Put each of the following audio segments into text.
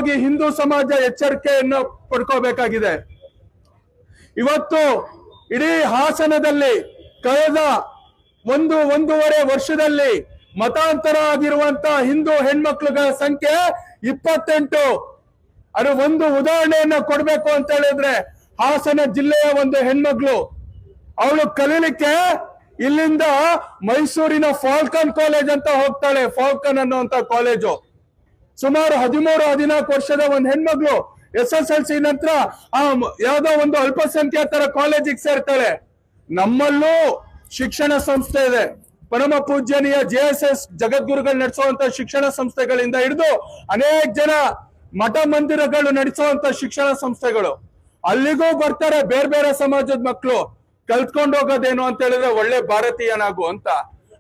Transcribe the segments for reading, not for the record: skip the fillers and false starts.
ವಿಚಾರವಾಗಿ ಹಿಂದೂ ಸಮಾಜ ಎಚ್ಚರಿಕೆಯನ್ನು ಪಡ್ಕೋಬೇಕಾಗಿದೆ. ಇವತ್ತು ಇಡೀ ಹಾಸನದಲ್ಲಿ ಕಳೆದ ಒಂದೂವರೆ ವರ್ಷದಲ್ಲಿ ಮತಾಂತರ ಆಗಿರುವಂತ ಹಿಂದೂ ಹೆಣ್ಮಕ್ಳುಗಳ ಸಂಖ್ಯೆ 28. ಅದು ಒಂದು ಉದಾಹರಣೆಯನ್ನ ಕೊಡ್ಬೇಕು ಅಂತ ಹೇಳಿದ್ರೆ, ಹಾಸನ ಜಿಲ್ಲೆಯ ಒಂದು ಹೆಣ್ಮಕ್ಳು, ಅವಳು ಕಲೀಲಿಕ್ಕೆ ಇಲ್ಲಿಂದ ಮೈಸೂರಿನ ಫಾಲ್ಕನ್ ಕಾಲೇಜ್ ಅಂತ ಹೋಗ್ತಾಳೆ. ಫಾಲ್ಕನ್ ಅನ್ನುವಂತ ಕಾಲೇಜು ಸುಮಾರು 13-14 ವರ್ಷದ ಒಂದು ಹೆಣ್ಮಕ್ಳು SSLC ನಂತರ ಯಾವ್ದೋ ಒಂದು ಅಲ್ಪಸಂಖ್ಯಾತರ ಕಾಲೇಜಿಗೆ ಸೇರ್ತಾಳೆ. ನಮ್ಮಲ್ಲೂ ಶಿಕ್ಷಣ ಸಂಸ್ಥೆ ಇದೆ. ಪರಮ ಪೂಜ್ಯನೀಯ JSS ಜಗದ್ಗುರುಗಳು ನಡೆಸುವಂತ ಶಿಕ್ಷಣ ಸಂಸ್ಥೆಗಳಿಂದ ಹಿಡಿದು ಅನೇಕ ಜನ ಮಠ ಮಂದಿರಗಳು ನಡೆಸುವಂತ ಶಿಕ್ಷಣ ಸಂಸ್ಥೆಗಳು, ಅಲ್ಲಿಗೂ ಬರ್ತಾರೆ ಬೇರೆ ಬೇರೆ ಸಮಾಜದ ಮಕ್ಕಳು. ಕಲ್ತ್ಕೊಂಡು ಹೋಗೋದೇನು ಅಂತ ಹೇಳಿದ್ರೆ ಒಳ್ಳೆ ಭಾರತೀಯನಾಗು ಅಂತ.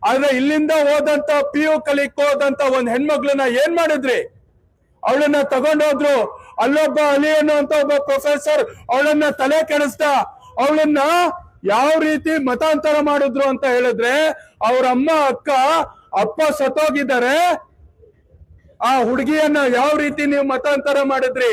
ಆದ್ರೆ ಇಲ್ಲಿಂದ ಹೋದಂತ PU ಕಲಿಕ್ ಹೋದಂತ ಒಂದ್ ಹೆಣ್ಮಕ್ಳನ್ನ ಏನ್ ಮಾಡಿದ್ರಿ? ಅವಳನ್ನ ತಗೊಂಡೋದ್ರು. ಅಲ್ಲೊಬ್ಬ ಅಲಿ ಅನ್ನುವಂತ ಒಬ್ಬ ಪ್ರೊಫೆಸರ್ ಅವಳನ್ನ ತಲೆ ಕೆಡಿಸ್ದ. ಅವಳನ್ನ ಯಾವ ರೀತಿ ಮತಾಂತರ ಮಾಡಿದ್ರು ಅಂತ ಹೇಳಿದ್ರೆ, ಅವ್ರ ಅಪ್ಪ ಸತ್ತೋಗಿದ್ದಾರೆ. ಆ ಹುಡುಗಿಯನ್ನ ಯಾವ ರೀತಿ ನೀವು ಮತಾಂತರ ಮಾಡಿದ್ರಿ?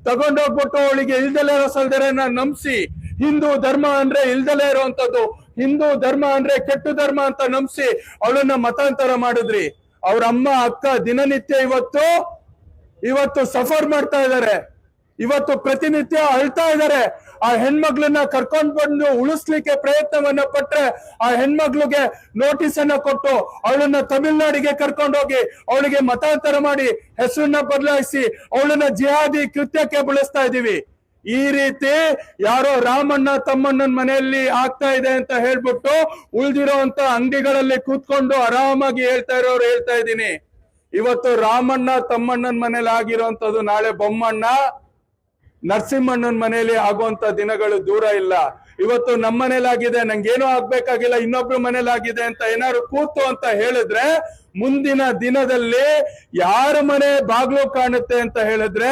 ತಗೊಂಡೋಗ್ಬಿಟ್ಟು ಅವಳಿಗೆ ಇಲ್ದಲೇ ಸಲ್ದರೆನ ನಂಬಿಸಿ, ಹಿಂದೂ ಧರ್ಮ ಅಂದ್ರೆ ಇಲ್ದಲೇ ಇರುವಂತದ್ದು, ಹಿಂದೂ ಧರ್ಮ ಅಂದ್ರೆ ಕೆಟ್ಟ ಧರ್ಮ ಅಂತ ನಂಬಿಸಿ ಅವಳನ್ನ ಮತಾಂತರ ಮಾಡಿದ್ರಿ. ಅವ್ರ ಅಕ್ಕ ದಿನನಿತ್ಯ ಇವತ್ತು ಸಫರ್ ಮಾಡ್ತಾ ಇದ್ದಾರೆ. ಇವತ್ತು ಪ್ರತಿನಿತ್ಯ ಅಳ್ತಾ ಇದ್ದಾರೆ. ಆ ಹೆಣ್ಮಕ್ಳನ್ನ ಕರ್ಕೊಂಡ್ ಬಂದು ಉಳಿಸ್ಲಿಕ್ಕೆ ಪ್ರಯತ್ನವನ್ನ ಪಟ್ರೆ ಆ ಹೆಣ್ಮಕ್ಳಿಗೆ ನೋಟಿಸ್ ಅನ್ನ ಕೊಟ್ಟು ಅವಳನ್ನ ತಮಿಳ್ನಾಡಿಗೆ ಕರ್ಕೊಂಡೋಗಿ ಅವಳಿಗೆ ಮತಾಂತರ ಮಾಡಿ ಹೆಸರನ್ನ ಬದಲಾಯಿಸಿ ಅವಳನ್ನ ಜಿಹಾದಿ ಕೃತ್ಯಕ್ಕೆ ಬಳಸ್ತಾ ಇದೀವಿ. ಈ ರೀತಿ ಯಾರೋ ರಾಮಣ್ಣ ತಮ್ಮಣ್ಣನ ಮನೆಯಲ್ಲಿ ಆಗ್ತಾ ಇದೆ ಅಂತ ಹೇಳ್ಬಿಟ್ಟು ಉಳಿದಿರೋಂತ ಅಂಗಡಿಗಳಲ್ಲಿ ಕೂತ್ಕೊಂಡು ಆರಾಮಾಗಿ ಹೇಳ್ತಾ ಇರೋರು ಹೇಳ್ತಾ ಇದ್ದೀನಿ. ಇವತ್ತು ರಾಮಣ್ಣ ತಮ್ಮಣ್ಣನ ಮನೇಲಿ ಆಗಿರೋಂಥದ್ದು ನಾಳೆ ಬೊಮ್ಮಣ್ಣ ನರಸಿಂಹಣ್ಣನ ಮನೆಯಲ್ಲಿ ಆಗುವಂತ ದಿನಗಳು ದೂರ ಇಲ್ಲ. ಇವತ್ತು ನಮ್ಮ ಮನೇಲಾಗಿದೆ, ನಂಗೇನೋ ಆಗ್ಬೇಕಾಗಿಲ್ಲ, ಇನ್ನೊಬ್ರು ಮನೇಲಾಗಿದೆ ಅಂತ ಏನಾದ್ರು ಕೂತು ಅಂತ ಹೇಳಿದ್ರೆ ಮುಂದಿನ ದಿನದಲ್ಲಿ ಯಾರ ಮನೆ ಬಾಗ್ಲು ಕಾಣುತ್ತೆ ಅಂತ ಹೇಳಿದ್ರೆ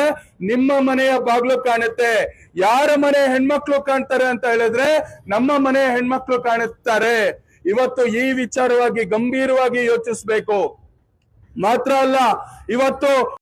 ನಿಮ್ಮ ಮನೆಯ ಬಾಗ್ಲು ಕಾಣುತ್ತೆ. ಯಾರ ಮನೆ ಹೆಣ್ಮಕ್ಳು ಕಾಣ್ತಾರೆ ಅಂತ ಹೇಳಿದ್ರೆ ನಮ್ಮ ಮನೆ ಹೆಣ್ಮಕ್ಳು ಕಾಣುತ್ತಾರೆ. ಇವತ್ತು ಈ ವಿಚಾರವಾಗಿ ಗಂಭೀರವಾಗಿ ಯೋಚಿಸ್ಬೇಕು. ಮಾತ್ರ ಅಲ್ಲ, ಇವತ್ತು